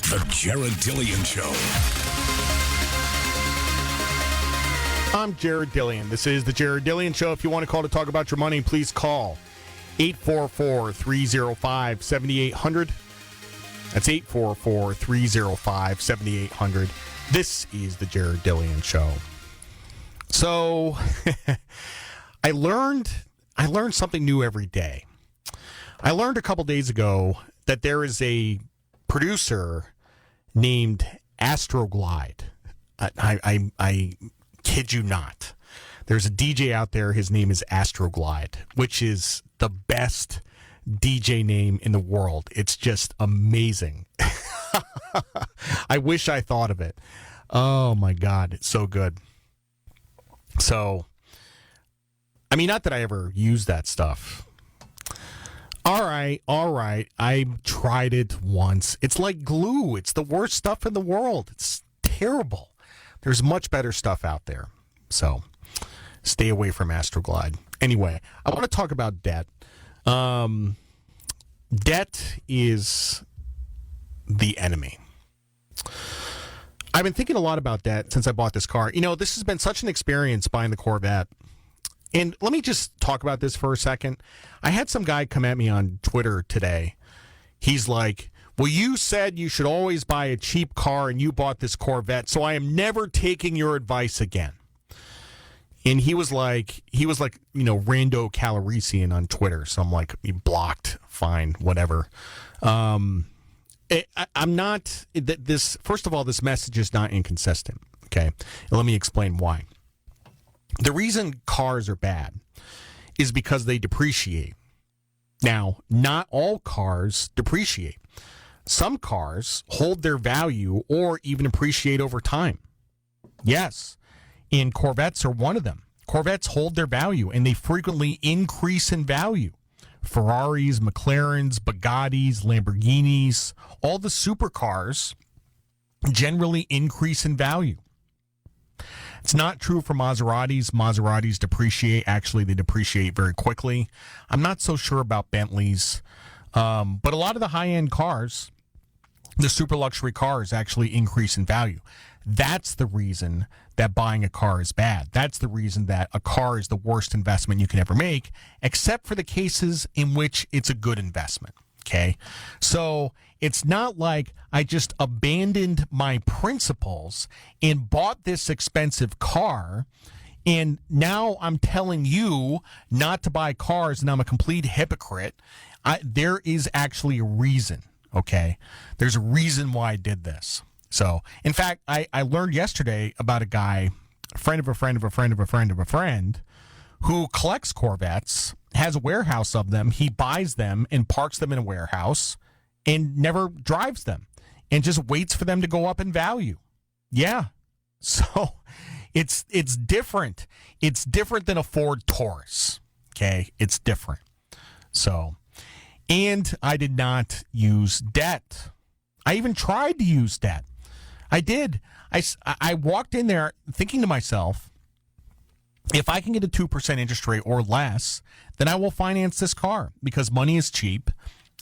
The Jared Dillian Show. I'm Jared Dillian. This is the Jared Dillian Show. If you want to call to talk about your money, please call 844-305-7800. That's 844-305-7800. This is the Jared Dillian Show. So, I learned something new every day. I learned a couple days ago that there is a producer named Astroglide. I kid you not. There's a DJ out there. His name is Astroglide, which is the best DJ name in the world. It's just amazing. I wish I thought of it. Oh my God, it's so good. So, I mean, not that I ever use that stuff. All right. I tried it once. It's like glue. It's the worst stuff in the world. It's terrible. There's much better stuff out there. So, stay away from Astroglide. Anyway, I want to talk about debt. Debt is the enemy. I've been thinking a lot about debt since I bought this car. You know, this has been such an experience buying the Corvette. And let me just talk about this for a second. I had some guy come at me on Twitter today. He's like, well, you said you should always buy a cheap car and you bought this Corvette, so I am never taking your advice again. And he was like, you know, Rando Calrissian on Twitter. So I'm like, you blocked, fine, whatever. I'm not, first of all, this message is not inconsistent, okay? And let me explain why. The reason cars are bad is because they depreciate. Now, not all cars depreciate. Some cars hold their value or even appreciate over time. Yes, and Corvettes are one of them. Corvettes hold their value, and they frequently increase in value. Ferraris, McLarens, Bugattis, Lamborghinis, all the supercars generally increase in value. It's not true for Maseratis. Maseratis depreciate. Actually, they depreciate very quickly. I'm not so sure about Bentleys. But a lot of the high-end cars, the super luxury cars, actually increase in value. That's the reason that buying a car is bad. That's the reason that a car is the worst investment you can ever make, except for the cases in which it's a good investment. Okay? So it's not like I just abandoned my principles and bought this expensive car, and now I'm telling you not to buy cars and I'm a complete hypocrite. There is actually a reason, okay? There's a reason why I did this. So, in fact, I learned yesterday about a guy, a friend of a friend of a friend of a friend of a friend, who collects Corvettes, has a warehouse of them. He buys them and parks them in a warehouse and never drives them and just waits for them to go up in value. Yeah. So it's different. It's different than a Ford Taurus. Okay. It's different. So, and I did not use debt. I even tried to use debt. I did. I walked in there thinking to myself, if I can get a 2% interest rate or less, then I will finance this car because money is cheap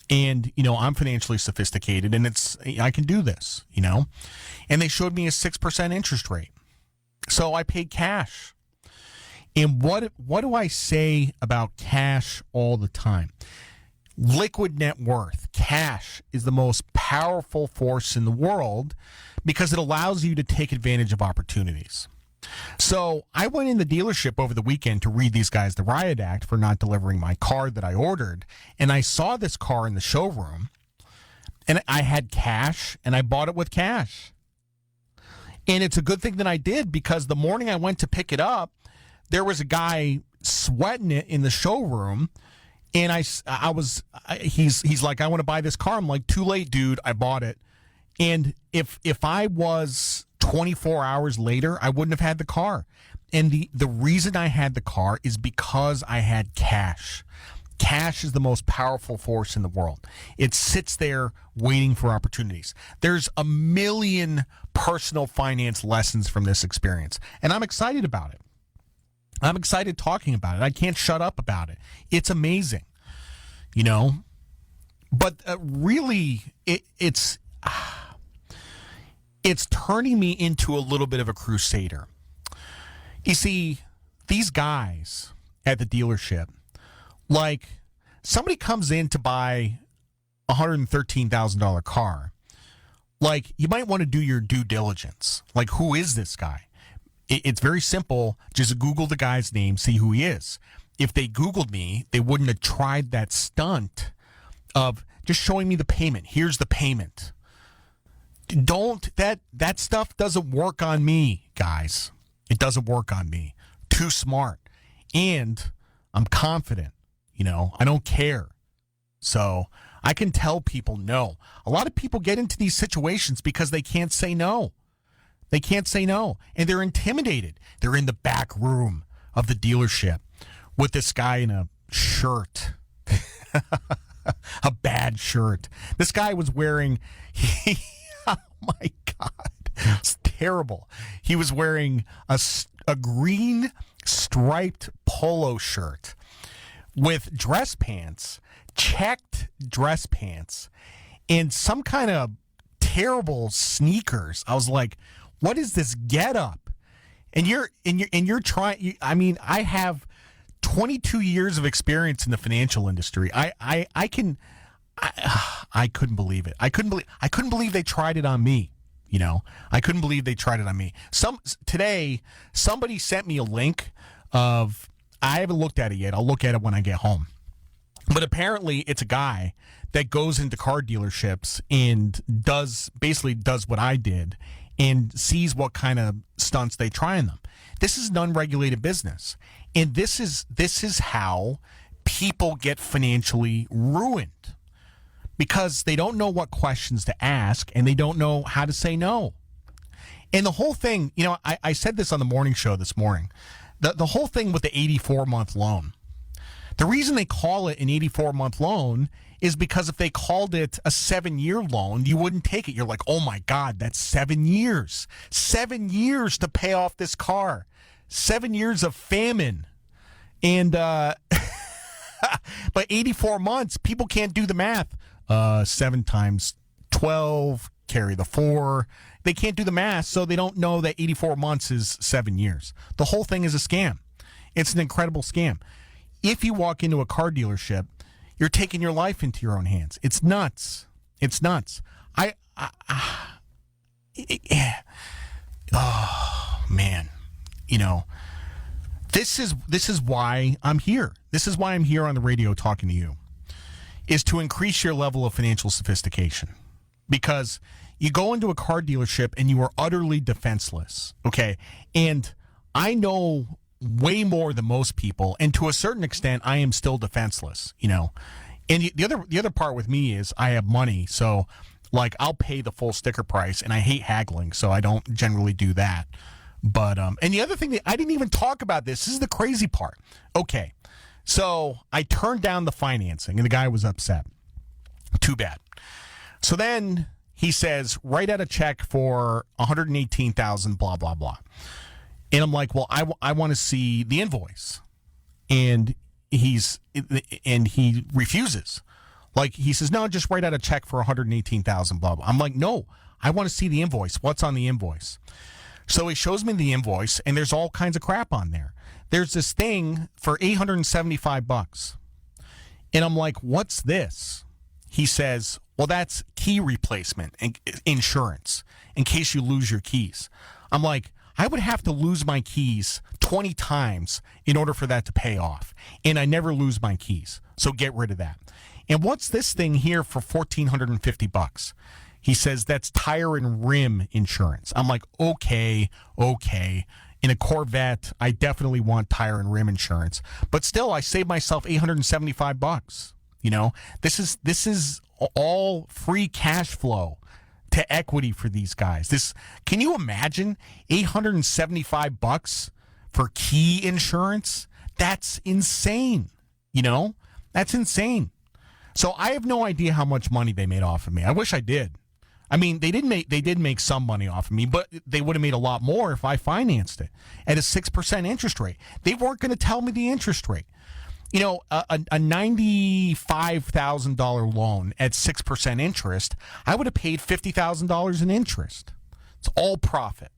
and, you know, I'm financially sophisticated and I can do this, you know, and they showed me a 6% interest rate. So I paid cash. And what do I say about cash all the time? Liquid net worth, cash, is the most powerful force in the world because it allows you to take advantage of opportunities. So I went in the dealership over the weekend to read these guys the riot act for not delivering my car that I ordered. And I saw this car in the showroom and I had cash and I bought it with cash. And it's a good thing that I did because the morning I went to pick it up, there was a guy sweating it in the showroom. And he's like, I want to buy this car. I'm like, too late, dude. I bought it. And if I was 24 hours later, I wouldn't have had the car. And the reason I had the car is because I had cash. Cash is the most powerful force in the world. It sits there waiting for opportunities. There's a million personal finance lessons from this experience. And I'm excited about it. I'm excited talking about it. I can't shut up about it. It's amazing, you know. But really, it's it's turning me into a little bit of a crusader. You see, these guys at the dealership, like somebody comes in to buy a $113,000 car, like you might want to do your due diligence. Like, who is this guy? It's very simple. Just Google the guy's name, see who he is. If they Googled me, they wouldn't have tried that stunt of just showing me the payment. Here's the payment. That stuff doesn't work on me, guys. It doesn't work on me. Too smart. And I'm confident. I don't care. So I can tell people no. A lot of people get into these situations because they can't say no. They can't say no. And they're intimidated. They're in the back room of the dealership with this guy in a shirt. A bad shirt. This guy was wearing... oh, my God. It's terrible. He was wearing a green striped polo shirt with dress pants, checked dress pants, and some kind of terrible sneakers. I was like, what is this getup? And you're trying. I mean, I have 22 years of experience in the financial industry. I couldn't believe it. I couldn't believe they tried it on me. I couldn't believe they tried it on me. Today, somebody sent me a link of. I haven't looked at it yet. I'll look at it when I get home. But apparently, it's a guy that goes into car dealerships and does what I did and sees what kind of stunts they try on them. This is an unregulated business, and this is how people get financially ruined because they don't know what questions to ask and they don't know how to say no. And the whole thing, I said this on the morning show this morning. The whole thing with the 84-month loan. The reason they call it an 84-month loan is because if they called it a 7-year loan, you wouldn't take it. You're like, oh, my God, that's 7 years. 7 years to pay off this car. 7 years of famine. And, but 84 months, people can't do the math. 7 times 12, carry the 4. They can't do the math, so they don't know that 84 months is 7 years. The whole thing is a scam. It's an incredible scam. If you walk into a car dealership, you're taking your life into your own hands. It's nuts. It's nuts. Oh, man. This is why I'm here. This is why I'm here on the radio talking to you, is to increase your level of financial sophistication. Because you go into a car dealership and you are utterly defenseless, okay? And I know way more than most people, and to a certain extent, I am still defenseless, And the other part with me is I have money, so like I'll pay the full sticker price, and I hate haggling, so I don't generally do that. But and the other thing that I didn't even talk about this is the crazy part. Okay, so I turned down the financing, and the guy was upset. Too bad. So then he says, write out a check for $118,000, blah, blah, blah. And I'm like, well, I want to see the invoice. And he refuses. Like, he says, no, just write out a check for $118,000, blah, blah. I'm like, no, I want to see the invoice. What's on the invoice? So he shows me the invoice, and there's all kinds of crap on there. There's this thing for $875. And I'm like, what's this? He says, well, that's key replacement and insurance in case you lose your keys. I'm like, I would have to lose my keys 20 times in order for that to pay off. And I never lose my keys. So get rid of that. And what's this thing here for $1,450? He says that's tire and rim insurance. I'm like, okay. In a Corvette, I definitely want tire and rim insurance. But still, I saved myself $875. This is all free cash flow to equity for these guys. Can you imagine $875 for key insurance? That's insane. That's insane. So I have no idea how much money they made off of me. I wish I did. I mean, they did make some money off of me, but they would have made a lot more if I financed it at a 6% interest rate. They weren't going to tell me the interest rate. A $95,000 loan at 6% interest, I would have paid $50,000 in interest. It's all profit.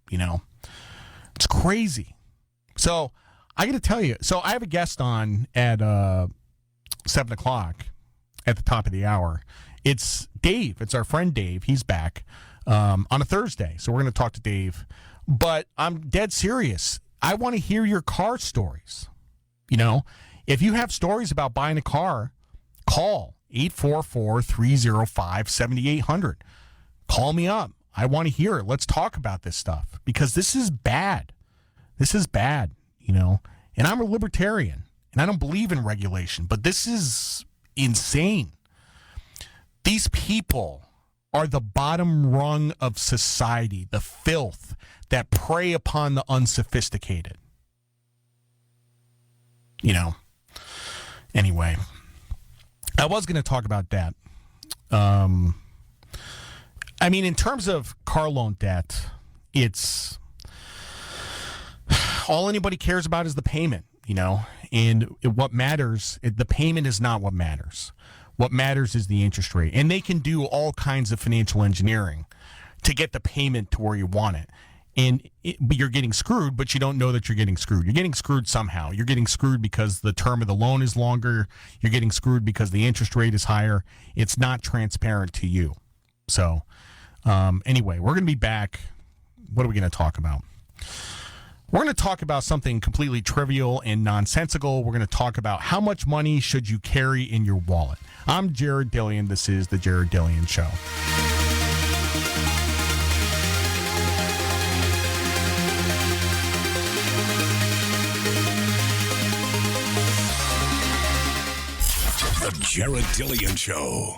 It's crazy. So I got to tell you, so I have a guest on at 7 o'clock at the top of the hour. It's Dave. It's our friend Dave. He's back on a Thursday. So we're going to talk to Dave. But I'm dead serious. I want to hear your car stories. If you have stories about buying a car, call 844-305-7800. Call me up. I want to hear it. Let's talk about this stuff because this is bad. This is bad, And I'm a libertarian, and I don't believe in regulation, but this is insane. These people are the bottom rung of society, the filth that prey upon the unsophisticated. Anyway, I was going to talk about that. In terms of car loan debt, it's all anybody cares about is the payment, and what matters, the payment is not what matters. What matters is the interest rate. And they can do all kinds of financial engineering to get the payment to where you want it. But you're getting screwed, but you don't know that you're getting screwed. You're getting screwed somehow. You're getting screwed because the term of the loan is longer. You're getting screwed because the interest rate is higher. It's not transparent to you. So, anyway, we're going to be back. What are we going to talk about? We're going to talk about something completely trivial and nonsensical. We're going to talk about how much money should you carry in your wallet. I'm Jared Dillian. This is The Jared Dillian Show. The Jared Dillian Show.